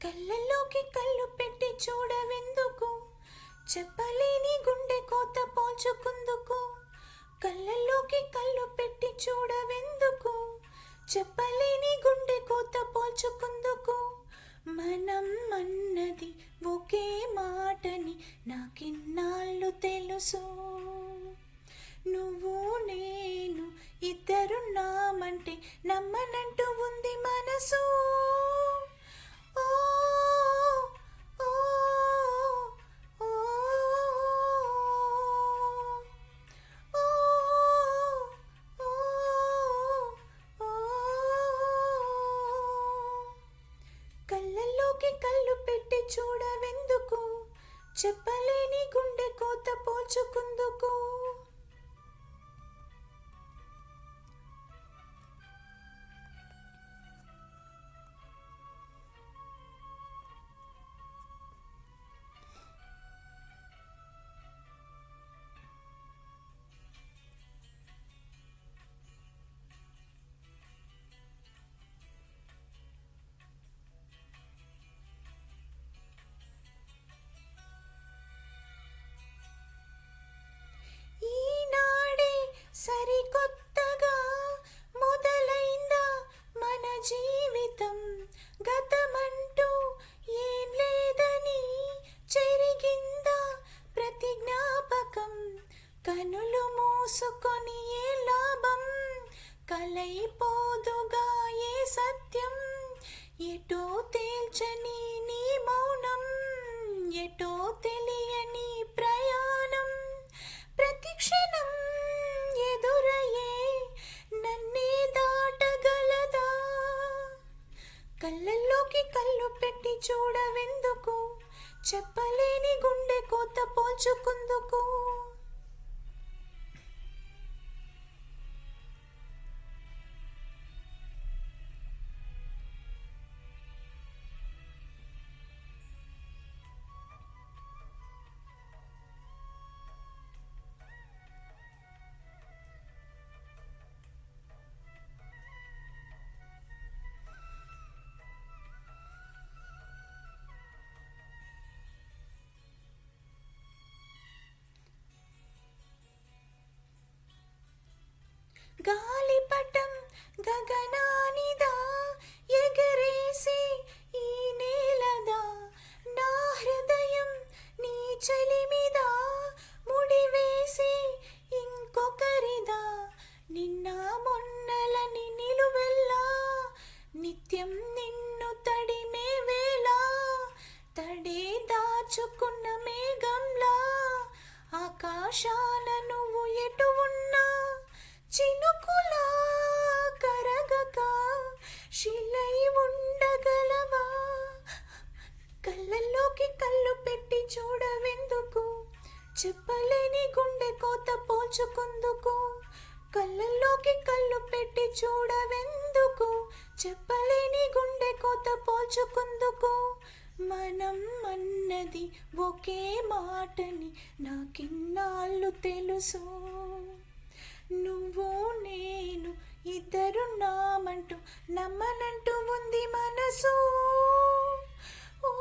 కళ్ళల్లోకి కళ్ళు పెట్టి చూడవెందుకు, చెప్పలేని గుండె కోత పోల్చుకుందుకు. కళ్ళల్లోకి కళ్ళు పెట్టి చూడవెందుకు, చెప్పలేని గుండె కోత పోల్చుకుందుకు. మనం అన్నది ఒకే మాటని నాకిన్నాళ్ళు తెలుసు. నువ్వు నేను ఇద్దరున్నామంటే నమ్మనంటూ ఉంది మనసు. ఓ ఓ ఓ కళ్ళల్లోకి కళ్ళు పెట్టి చూడవెందుకు, చెప్పలేని గుండె కోత పోల్చుకుందుకు. ఈనాడే సరికొత్తగా మొదలైందా మన జీవితం, గతమంటూ ఏం లేదని చెరిగిందా ప్రతి జ్ఞాపకం. కనులు మూసుకొని ఏ లాభం, కలైపోదుగా ఏ సత్యం. ఎటో తేల్చని నీ మౌనం, ఎటో తెలియని ప్రయాణం. ప్రతి క్షణం ఎదురయ్యే నన్నే దాటగలదా. కళ్ళల్లోకి కళ్ళు పెట్టి చూడవెందుకు, చెప్పలేని గుండె కోత పోల్చుకుందుకు. గాలిపటం గగనానిదా, ఎగరేసి ఈ నేలదా. నా హృదయం నీ చెలిమిదా, ముడివేసి ఇంకొకరిదా. నిన్న మొన్నలని నిలువెల్లా, నిత్యం నిన్ను తడిమే వేళ. తడే దాచుకున్న మేఘంలా, ఆకాశాన నువ్వు ఎటు ఉన్నా చినుకులా కరగక శిలై ఉండగలవా. కళ్ళల్లోకి కళ్ళు పెట్టి చూడవెందుకు, చెప్పలేని గుండె కోత పోల్చుకుందుకు. కళ్ళల్లోకి కళ్ళు పెట్టి చూడవెందుకు, చెప్పలేని గుండె కోత పోల్చుకుందుకు. మనం అన్నది ఒకే మాటని నాకిన్నాళ్ళు తెలుసు. నువ్వు నేను ఇద్దరున్నామంటూ నమ్మనంటూ ఉంది మనసు. ఓ